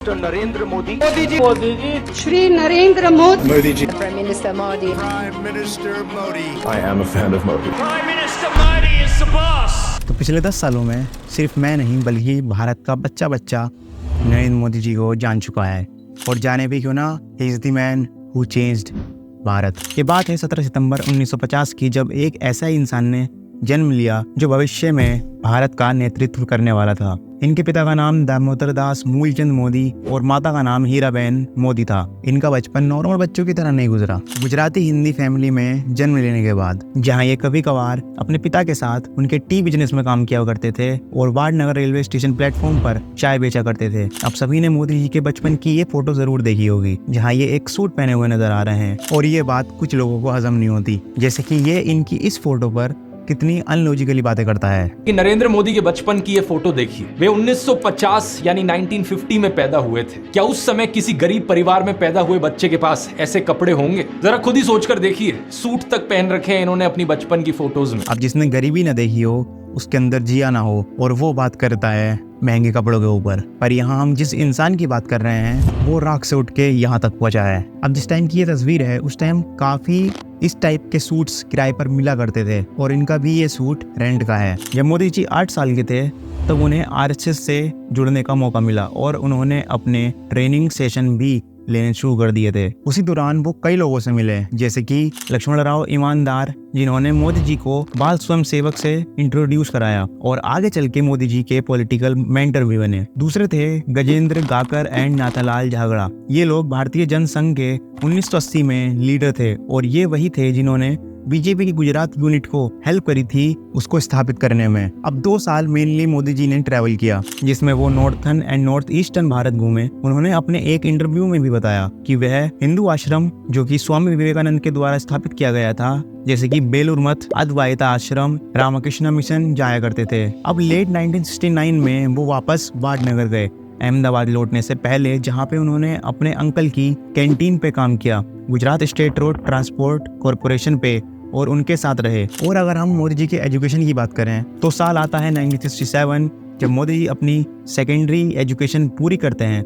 Narendra Modi Shri Narendra Modi ji Prime Minister Modi. Prime Minister Modi. I am a fan of Modi. Prime Minister Modi is the boss. तो पिछले 10 सालों में सिर्फ मैं नहीं बल्कि भारत का बच्चा बच्चा नरेंद्र मोदी जी को जान चुका है। और जाने भी क्यों ना, he is the man who changed Bharat. ये बात है 17 सितंबर 1950 की, जब एक ऐसा ही इंसान ने जन्म लिया जो भविष्य में भारत का नेतृत्व करने वाला था। इनके पिता का नाम दामोदर दास मूलचंद मोदी और माता का नाम हीराबेन मोदी था। इनका बचपन नॉर्मल बच्चों की तरह नहीं गुजरा। गुजराती हिंदी फैमिली में जन्म लेने के बाद, जहां ये कभी कभार अपने पिता के साथ उनके टी बिजनेस में काम किया करते थे और वाडनगर रेलवे स्टेशन प्लेटफॉर्म पर चाय बेचा करते थे। अब सभी ने मोदी जी के बचपन की ये फोटो जरूर देखी होगी, जहाँ ये एक सूट पहने हुए नजर आ रहे हैं। और ये बात कुछ लोगों को हजम नहीं होती, जैसे कि ये इनकी इस फोटो पर कितनी अनलॉजिकली बातें करता है। कि नरेंद्र मोदी के बचपन की ये फोटो देखिए। वे 1950 यानी 1950 में पैदा हुए थे। क्या उस समय किसी गरीब परिवार में पैदा हुए बच्चे के पास ऐसे कपड़े होंगे? जरा खुद ही सोचकर देखिए। सूट तक पहन रखे हैं इन्होंने अपनी बचपन की फोटोज में। अब जिसने गरीबी न देखी हो, उसके अंदर जिया ना हो, और वो बात करता है महंगे कपड़ों के ऊपर। पर यहाँ हम जिस इंसान की बात कर रहे हैं वो राख से उठ के यहाँ तक पहुँचा है। अब जिस टाइम की ये तस्वीर है, उस टाइम काफी इस टाइप के सूट्स किराए पर मिला करते थे और इनका भी ये सूट रेंट का है। जब मोदी जी 8 साल के थे तब उन्हें आरएसएस से जुड़ने का मौका मिला और उन्होंने अपने ट्रेनिंग सेशन भी लेने शुरू कर दिए थे। उसी दौरान वो कई लोगों से मिले, जैसे कि लक्ष्मण राव ईमानदार, जिन्होंने मोदी जी को बाल स्वयं सेवक से इंट्रोड्यूस कराया और आगे चल के मोदी जी के पॉलिटिकल मेंटर भी बने। दूसरे थे गजेंद्र गाकर एंड नाथालाल झागड़ा। ये लोग भारतीय जनसंघ के 1980 में लीडर थे और ये वही थे जिन्होंने बीजेपी की गुजरात यूनिट को हेल्प करी थी उसको स्थापित करने में। अब 2 साल मेनली मोदी जी ने ट्रैवल किया, जिसमें वो northern and north eastern Bharat घूमे। उन्होंने अपने एक इंटरव्यू में भी बताया कि वह हिंदू आश्रम जो कि स्वामी विवेकानंद के द्वारा स्थापित किया गया था, जैसे कि बेलूर मठ, अद्वैता आश्रम, रामकृष्ण मिशन जाया करते थे। अब लेट 1969 में वो वापस वाडनगर गए, अहमदाबाद लौटने से पहले, जहां पे उन्होंने अपने अंकल की कैंटीन पे काम किया, Gujarat state road transport corporation पे, और उनके साथ रहे। और अगर हम मोदी जी के एजुकेशन की बात करें तो साल आता है 1967, जब मोदी जी अपनी सेकेंडरी एजुकेशन पूरी करते हैं।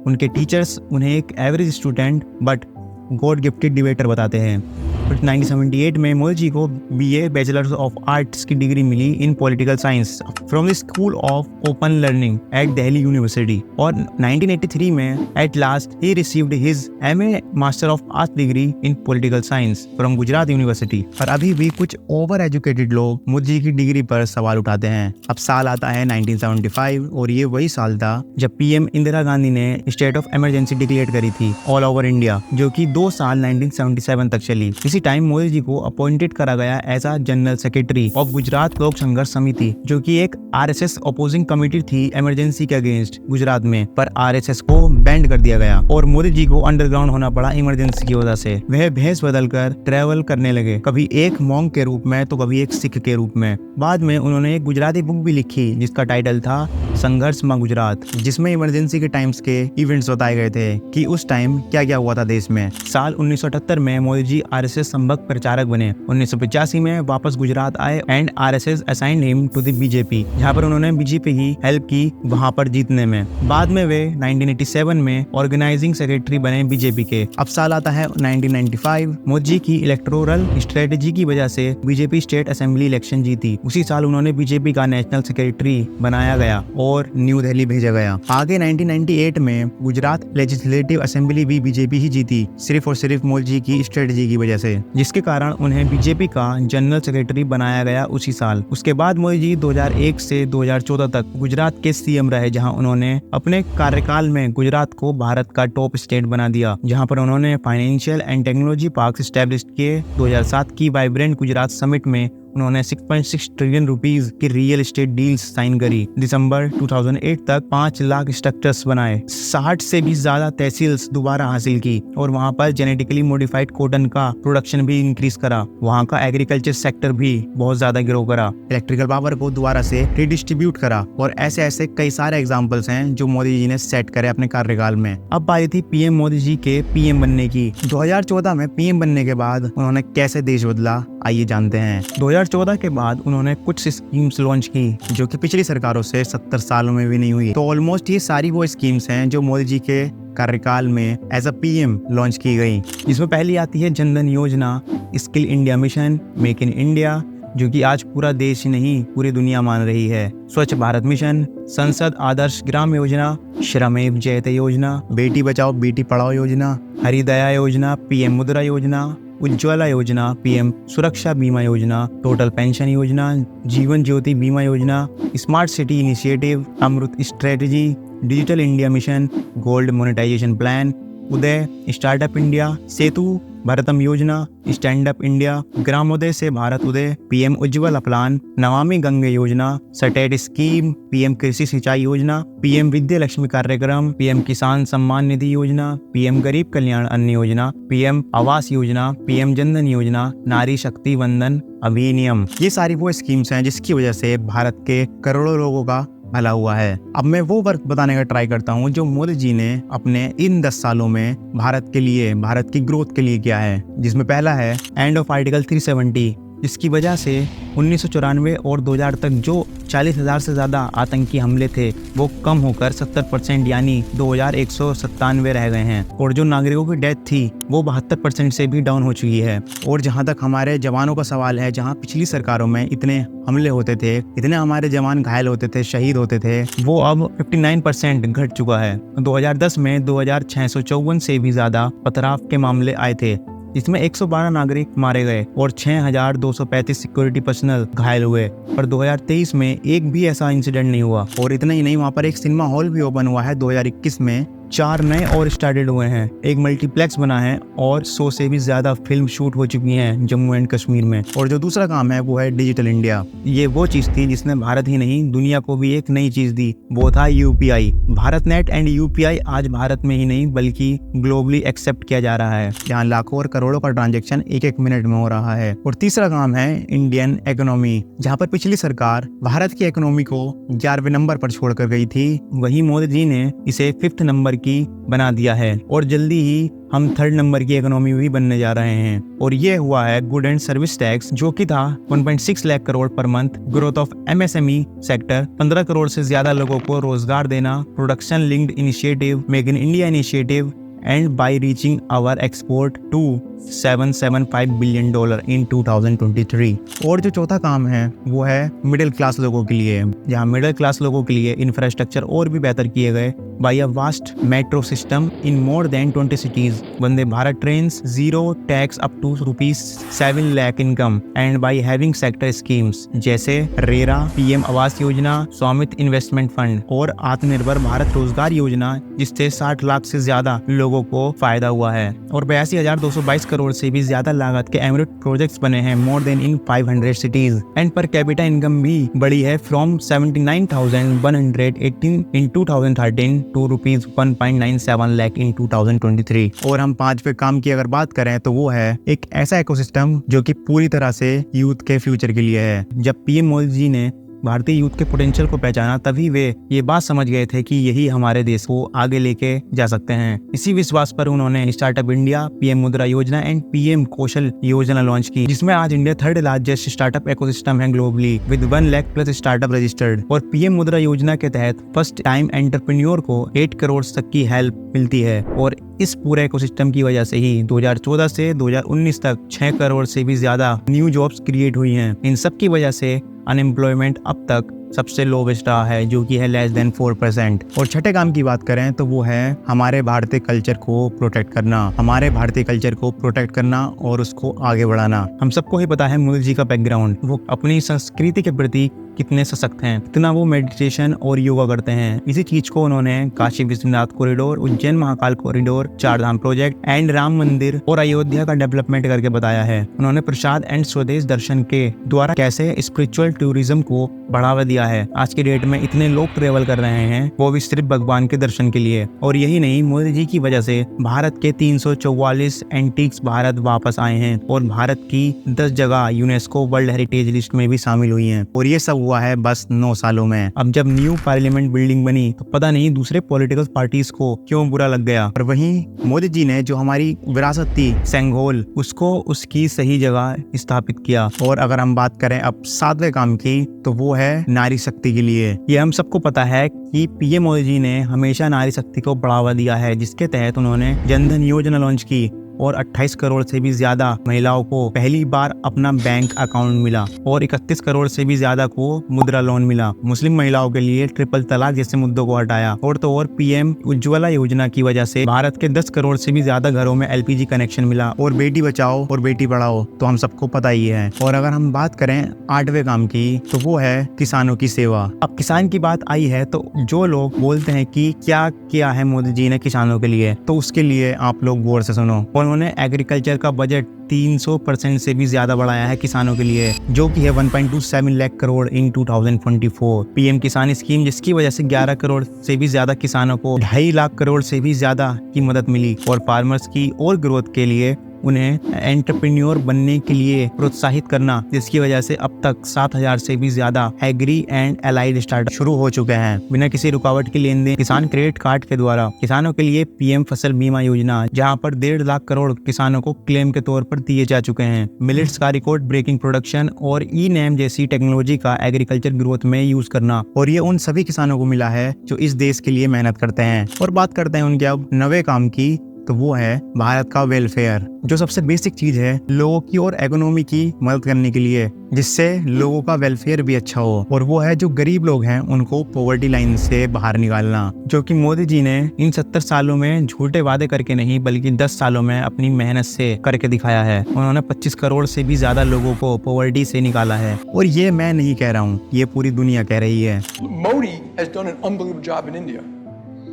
उनके टीचर्स उन्हें एक average student but god gifted debater बताते हैं। फिर 1978 में मोदी जी को बीए बैचलर्स ऑफ आर्ट्स की डिग्री मिली in political science from the school of open learning at Delhi university. और 1983 में at last he received his MA master of arts degree in political science from Gujarat university. पर अभी भी कुछ over educated लोग मोदी जी की डिग्री पर सवाल उठाते हैं। अब साल आता है 1975 और ये वही साल था जब पीएम इंदिरा गांधी ने स्टेट ऑफ इमरजेंसी डिक्लेयर करी थी ऑल ओवर इंडिया, जो कि 2 साल 1977 तक चली। इसी टाइम मोदी जी को अपॉइंटेड करा गया as a general secretary of Gujarat Lok Sangharsh Samiti, जो कि एक आरएसएस अपोजिंग कमेटी थी इमरजेंसी के अगेंस्ट गुजरात में। पर आरएसएस को बैंड कर दिया गया और मोदी जी को अंडरग्राउंड होना पड़ा इमरजेंसी की वजह से। वह भेष बदलकर ट्रेवल करने लगे, कभी एक मॉन्क के रूप में तो कभी एक सिख के रूप में। बाद में उन्होंने एक गुजराती बुक भी लिखी जिसका टाइटल था संघर्ष मां गुजरात, जिसमें इमरजेंसी के टाइम्स के इवेंट्स बताए गए थे कि उस टाइम क्या क्या हुआ था देश में। साल 1978 में मोदी जी आरएसएस संबंध प्रचारक बने। 1985 में वापस गुजरात आए and RSS assigned him to the BJP, जहां पर उन्होंने बीजेपी की हेल्प की वहां पर जीतने में। बाद में वे 1987 में ऑर्गेनाइजिंग सेक्रेटरी बने बीजेपी के। अब साल आता है 1995। मोदी जी की इलेक्टोरल स्ट्रेटेजी की वजह से बीजेपी स्टेट असेंबली इलेक्शन जीती। उसी साल उन्होंने बीजेपी का नेशनल सेक्रेटरी बनाया गया और न्यू दिल्ली भेजा गया। आगे 1998 में गुजरात लेजिस्लेटिव असेंबली भी बीजेपी ही जीती, सिर्फ और सिर्फ मोदी जी की स्ट्रेटेजी की वजह से, जिसके कारण उन्हें बीजेपी का जनरल सेक्रेटरी बनाया गया उसी साल। उसके बाद मोदी जी 2001 से 2014 तक गुजरात के सीएम रहे, जहां उन्होंने अपने कार्यकाल में गुजरात को भारत का टॉप स्टेट बना दिया, जहां पर उन्होंने financial and technology park establish किए। 2007 की वाइब्रेंट गुजरात समिट में उन्होंने 6.6 ट्रिलियन रुपीस की रियल एस्टेट डील्स साइन करी। दिसंबर 2008 तक 5 लाख स्ट्रक्चर्स बनाए, 60 से भी ज्यादा तहसील्स दोबारा हासिल की और वहां पर जेनेटिकली मॉडिफाइड कॉटन का प्रोडक्शन भी इंक्रीज करा। वहां का एग्रीकल्चर सेक्टर भी बहुत ज्यादा ग्रो करा, इलेक्ट्रिकल पावर को दोबारा से रिडिस्ट्रीब्यूट करा, और ऐसे ऐसे कई सारे एग्जाम्पल्स हैं जो मोदी जी ने सेट करे अपने कार्यकाल में। अब बारी थी पीएम मोदी जी के पीएम बनने की। 2014 में पीएम बनने के बाद उन्होंने कैसे देश बदला आइए जानते हैं। 2014 के बाद उन्होंने कुछ स्कीम्स लॉन्च की जो कि पिछली सरकारों से 70 सालों में भी नहीं हुई। तो ऑलमोस्ट ये सारी वो स्कीम्स हैं जो मोदी जी के कार्यकाल में एज अ पीएम लॉन्च की गई। इसमें पहली आती है जनधन योजना, skill India mission, make in India, जो कि आज पूरा देश ही नहीं पूरी दुनिया मान रही है, स्वच्छ भारत मिशन, संसद आदर्श ग्राम योजना, श्रमेव जयते योजना, बेटी बचाओ बेटी पढ़ाओ योजना, हरिदया योजना, पीएम मुद्रा योजना, उज्ज्वला योजना, पीएम सुरक्षा बीमा योजना, टोटल पेंशन योजना, जीवन Jyoti Bima Yojana, smart city initiative, Amrut strategy, digital India mission, gold monetization plan, Uday, startup India, Setu Bharatam Yojana, stand up India, Gramoday से भारत उदय, पीएम उज्ज्वला प्लान, नमामि गंगे योजना, सटेट स्कीम, पीएम कृषि सिंचाई योजना, पीएम विद्या लक्ष्मी कार्यक्रम, पीएम किसान सम्मान निधि योजना, पीएम गरीब कल्याण अन्न योजना, पीएम आवास योजना, पीएम जनधन योजना, नारी शक्ति वंदन अधिनियम। ये सारी वो स्कीम्स हैं जिसकी वजह से भारत के करोड़ों लोगों का भला हुआ है। अब मैं वो वर्क बताने का ट्राई करता हूँ जो मोदी जी ने अपने इन 10 सालों में भारत के लिए, भारत की ग्रोथ के लिए किया है, जिसमें पहला है एंड ऑफ आर्टिकल 370, जिसकी वजह से 1994 और 2000 तक जो 40,000 से ज़्यादा आतंकी हमले थे वो कम होकर 70% यानी 2197 रह गए हैं, और जो नागरिकों की डेथ थी वो 72% से भी डाउन हो चुकी है। और जहां तक हमारे जवानों का सवाल है, जहां पिछली सरकारों में इतने हमले होते थे, इतने हमारे जवान घायल होते थे, शहीद होते थे, वो अब 59% घट चुका है। 2010 में 2654 से भी ज़्यादा पथराव के मामले आए थे, इसमें 112 नागरिक मारे गए और 6235 सिक्योरिटी पर्सनल घायल हुए। पर 2023 में एक भी ऐसा इंसिडेंट नहीं हुआ। और इतना ही नहीं, वहाँ पर एक सिनेमा हॉल भी ओपन हुआ है 2021 में, 4 नए और स्टार्टेड हुए हैं, एक मल्टीप्लेक्स बना है और 100 से भी ज्यादा फिल्म शूट हो चुकी हैं जम्मू एंड कश्मीर में। और जो दूसरा काम है वो है डिजिटल इंडिया। ये वो चीज थी जिसने भारत ही नहीं दुनिया को भी एक नई चीज दी, वो था UPI. Bharat net and UPI आज भारत में ही नहीं बल्कि ग्लोबली एक्सेप्ट किया जा रहा है, जहाँ लाखों और करोड़ों का ट्रांजेक्शन एक मिनट में हो रहा है। और तीसरा काम है इंडियन इकोनॉमी, जहाँ पर पिछली सरकार भारत की इकोनॉमी को 11वें नंबर पर छोड़कर गई थी, वही मोदी जी ने इसे 5th नंबर की बना दिया है और जल्दी ही हम 3rd नंबर की इकोनॉमी भी बनने जा रहे हैं। और ये हुआ है गुड एंड सर्विस टैक्स, जो कि था 1.6 lakh crore per month, growth of MSME sector, 15 crore से ज्यादा लोगों को रोजगार देना, production linked initiative, make in India initiative, and by reaching our export to $775 billion in 2023। और जो चौथा काम है वो है मिडिल क्लास लोगों के लिए, जहाँ मिडिल क्लास लोगों के लिए इंफ्रास्ट्रक्चर और भी बेहतर किए गए by a vast metro system in more than 20 cities, Vande Bharat trains, zero tax up to ₹7 lakh income, and by having sector schemes जैसे रेरा, पीएम आवास योजना, स्वामित्व इन्वेस्टमेंट फंड और आत्मनिर्भर भारत रोजगार योजना, जिससे 60 लाख से ज्यादा लोगों को फायदा हुआ है। और 82,222 करोड़ से भी ज्यादा लागत के एमरेट प्रोजेक्ट्स बने हैं more then in 500 cities. And per capita income भी बढ़ी है फ्रॉम 79,118 इन 2013 टू ₹1.97 लाख इन 2023। और हम 5वें काम की अगर बात करें तो वो है एक ऐसा इकोसिस्टम जो कि पूरी तरह से यूथ के फ्यूचर के लिए है। जब पीएम मोदी जी ने भारतीय यूथ के पोटेंशियल को पहचाना तभी वे ये बात समझ गए थे कि यही हमारे देश को आगे लेके जा सकते हैं। इसी विश्वास पर उन्होंने स्टार्टअप इंडिया, पीएम मुद्रा योजना and PM Kaushal Yojana launch की, जिसमें आज India 3rd largest startup ecosystem है globally with 1 lakh plus startup registered. और पीएम मुद्रा योजना के तहत फर्स्ट टाइम एंटरप्रेन्योर को 8 करोड़ तक की हेल्प मिलती है। और इस पूरे इकोसिस्टम की वजह से ही 2014 से 2019 तक 6 करोड़ से भी ज्यादा न्यू जॉब्स क्रिएट हुई हैं। इन सब की वजह से अनएम्प्लॉयमेंट अब तक सबसे लोवेस्ट रहा है, जो कि है लेस देन 4%। और छठे काम की बात करें तो वो है हमारे भारतीय कल्चर को प्रोटेक्ट करना, हमारे भारतीय कल्चर को प्रोटेक्ट करना और उसको आगे बढ़ाना। हम सबको ही पता है मोदी जी का बैकग्राउंड, वो अपनी संस्कृति के प्रति कितने सशक्त हैं, कितना वो मेडिटेशन और योगा करते हैं। इसी चीज को उन्होंने Kashi Vishwanath corridor, Ujjain Mahakal corridor, 4 Dham project and Ram मंदिर और अयोध्या का डेवलपमेंट करके बताया है। उन्होंने प्रसाद एंड स्वदेश दर्शन के द्वारा कैसे स्पिरिचुअल टूरिज्म को बढ़ावा दिया है। आज के डेट में इतने लोग ट्रेवल कर रहे हैं, वो भी सिर्फ भगवान के दर्शन के लिए। और यही नहीं, मोदी जी की वजह से भारत के 344 एंटीक्स भारत वापस आए हैं और भारत की 10 जगह यूनेस्को वर्ल्ड हेरिटेज लिस्ट में भी शामिल हुई हैं। और ये सब हुआ है बस 9 सालों में। अब जब न्यू पार्लियामेंट बिल्डिंग बनी तो पता नहीं दूसरे पॉलिटिकल पार्टीज को क्यों बुरा लग गया। और वहीं मोदी जी ने जो हमारी विरासत थी सेंगोल, उसको उसकी सही जगह स्थापित किया। और अगर हम बात करें अब 7वें काम की, तो वो है नारी शक्ति के लिए। ये हम सबको पता है कि पीएम मोदी जी ने हमेशा नारी शक्ति को बढ़ावा दिया है, जिसके तहत उन्होंने जनधन योजना लॉन्च की और 28 करोड़ से भी ज्यादा महिलाओं को पहली बार अपना बैंक अकाउंट मिला और 31 करोड़ से भी ज्यादा को मुद्रा लोन मिला। मुस्लिम महिलाओं के लिए ट्रिपल तलाक जैसे मुद्दों को हटाया। और तो और पीएम उज्ज्वला योजना की वजह से भारत के 10 करोड़ से भी ज्यादा घरों में एलपीजी कनेक्शन मिला। और बेटी बचाओ और बेटी पढ़ाओ तो हम सबको पता ही है। और अगर हम बात करें 8वें काम की, तो वो है किसानों की सेवा। अब किसान की बात आई है तो जो लोग बोलते हैं कि क्या किया है मोदी जी ने किसानों के लिए, तो उसके लिए आप लोग गौर से सुनो। उन्होंने एग्रीकल्चर का बजट 300% से भी ज्यादा बढ़ाया है किसानों के लिए, जो कि है 1.27 लाख करोड़ इन 2024। पीएम किसान स्कीम, जिसकी वजह से 11 करोड़ से भी ज्यादा किसानों को 2.5 लाख करोड़ से भी ज्यादा की मदद मिली। और फार्मर्स की और ग्रोथ के लिए उन्हें एंटरप्रेन्योर बनने के लिए प्रोत्साहित करना, जिसकी वजह से अब तक 7,000 से भी ज्यादा एग्री एंड एलाइड स्टार्टअप शुरू हो चुके हैं बिना किसी रुकावट के लेन देन किसान क्रेडिट कार्ड के द्वारा। किसानों के लिए पीएम फसल बीमा योजना, जहां पर 1.5 लाख करोड़ किसानों को क्लेम के तौर पर दिए जा चुके हैं। मिलेट्स का रिकॉर्ड ब्रेकिंग प्रोडक्शन और ई नेम जैसी टेक्नोलॉजी का एग्रीकल्चर ग्रोथ में यूज करना, और ये उन सभी किसानों को मिला है जो इस देश के लिए मेहनत करते हैं। और बात करते हैं उनके अब 9वें काम की, तो वो है भारत का वेलफेयर, जो सबसे बेसिक चीज है लोगों की और इकोनॉमी की मदद करने के लिए, जिससे लोगों का वेलफेयर भी अच्छा हो। और वो है जो गरीब लोग हैं उनको पॉवर्टी लाइन से बाहर निकालना, जो कि मोदी जी ने इन 70 सालों में झूठे वादे करके नहीं बल्कि 10 सालों में अपनी मेहनत से करके दिखाया है। उन्होंने 25 करोड़ से भी ज्यादा लोगों को पॉवर्टी से निकाला है। और ये मैं नहीं कह रहा हूँ, ये पूरी दुनिया कह रही है। Modi has done an unbelievable job in India.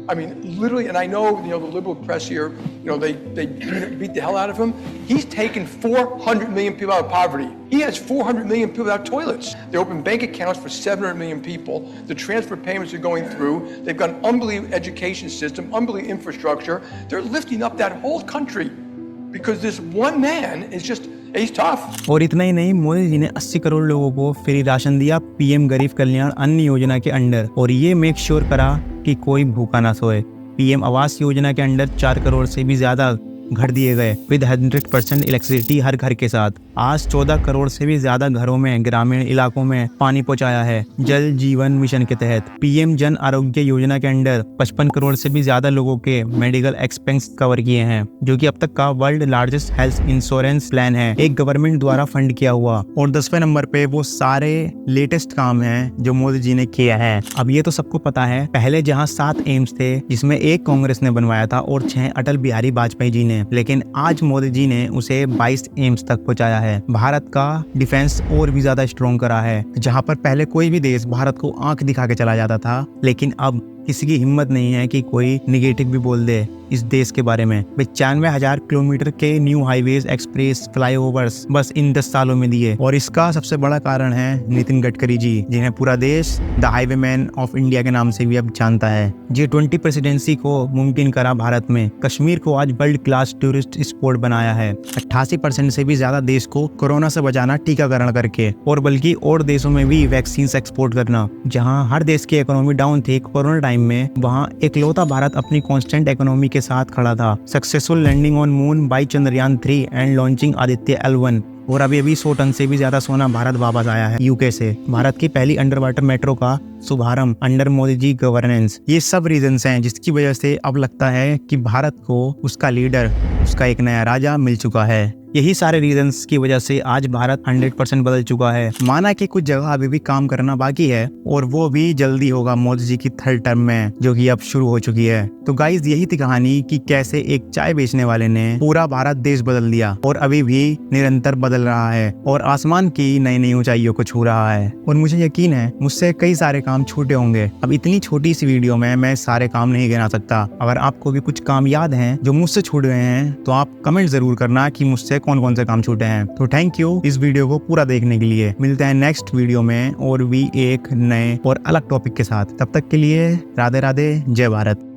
I mean, literally, and I know, the liberal press here, they beat the hell out of him. He's taken 400 million people out of poverty. He has 400 million people without toilets. They open bank accounts for 700 million people. The transfer payments are going through. They've got an unbelievable education system, unbelievable infrastructure. They're lifting up that whole country because this one man is just, he's tough. और इतना ही नहीं, मोदी जी ने 80 करोड़ लोगों को free ration दिया PM गरीब कल्याण अन्न योजना के अंडर, और ये मेक श्योर करा कि कोई भूखा ना सोए। पीएम आवास योजना के अंडर 4 करोड़ से भी ज्यादा घर दिए गए विद 100% इलेक्ट्रिसिटी हर घर के साथ। आज 14 करोड़ से भी ज्यादा घरों में ग्रामीण इलाकों में पानी पहुंचाया है जल जीवन मिशन के तहत। पीएम जन आरोग्य योजना के अंडर 55 करोड़ से भी ज्यादा लोगों के मेडिकल एक्सपेंस कवर किए हैं, जो कि अब तक का world largest health insurance plan है, एक गवर्नमेंट द्वारा फंड किया हुआ। और 10वें नंबर पे वो सारे लेटेस्ट काम है जो मोदी जी ने किया है। अब ये तो सबको पता है, पहले जहाँ 7 एम्स थे, जिसमें 1 कांग्रेस ने बनवाया था और 6 अटल बिहारी वाजपेयी जी ने, लेकिन आज मोदी जी ने उसे 22 एम्स तक पहुंचाया है। भारत का डिफेंस और भी ज्यादा स्ट्रॉन्ग करा है, जहां पर पहले कोई भी देश भारत को आंख दिखा के चला जाता था, लेकिन अब किसी की हिम्मत नहीं है कि कोई निगेटिव भी बोल दे इस देश के बारे में। 95,000 किलोमीटर के न्यू हाईवेज, एक्सप्रेस, फ्लाईओवर्स बस इन 10 सालों में दिए। और इसका सबसे बड़ा कारण है नितिन गडकरी जी, जिन्हें पूरा देश the highway man of India के नाम से भी अब जानता है। G20 प्रेसिडेंसी को मुमकिन करा भारत में। कश्मीर को आज वर्ल्ड क्लास टूरिस्ट स्पॉट बनाया है। 88% से भी ज्यादा देश को कोरोना से बचाना टीकाकरण करके, और बल्कि और देशों में भी वैक्सीन एक्सपोर्ट करना। जहाँ हर देश की इकोनॉमी डाउन थी कोरोना टाइम में, वहाँ एकलौता भारत अपनी कॉन्स्टेंट इकोनॉमी के साथ खड़ा था। Successful landing on moon by Chandrayaan 3 and launching Aditya L1। और अभी 100 टन से भी ज्यादा सोना भारत वापस आया है यूके से। भारत की पहली अंडर वाटर मेट्रो का शुभारंभ अंडर मोदी जी गवर्नेंस। ये सब रीजंस हैं जिसकी वजह से अब लगता है कि भारत को उसका लीडर, उसका एक नया राजा मिल चुका है। यही सारे रीजंस की वजह से आज भारत 100% बदल चुका है। माना कि कुछ जगह अभी भी काम करना बाकी है, और वो भी जल्दी होगा मोदी जी की 3rd टर्म में, जो कि अब शुरू हो चुकी है। तो गाइज, यही थी कहानी कि कैसे एक चाय बेचने वाले ने पूरा भारत देश बदल दिया, और अभी भी निरंतर बदल रहा है, और आसमान की नई नई ऊंचाइयों को छू रहा है। और मुझे यकीन है मुझसे कई सारे काम छूटे होंगे। अब इतनी छोटी सी वीडियो में मैं सारे काम नहीं गिना सकता। अगर आपको भी कुछ काम याद हैं जो मुझसे छूट गए हैं, तो आप कमेंट जरूर करना कि मुझसे कौन कौन से काम छूटे हैं। तो थैंक यू इस वीडियो को पूरा देखने के लिए। मिलते हैं नेक्स्ट वीडियो में और भी एक नए और अलग टॉपिक के साथ। तब तक के लिए राधे राधे, जय भारत।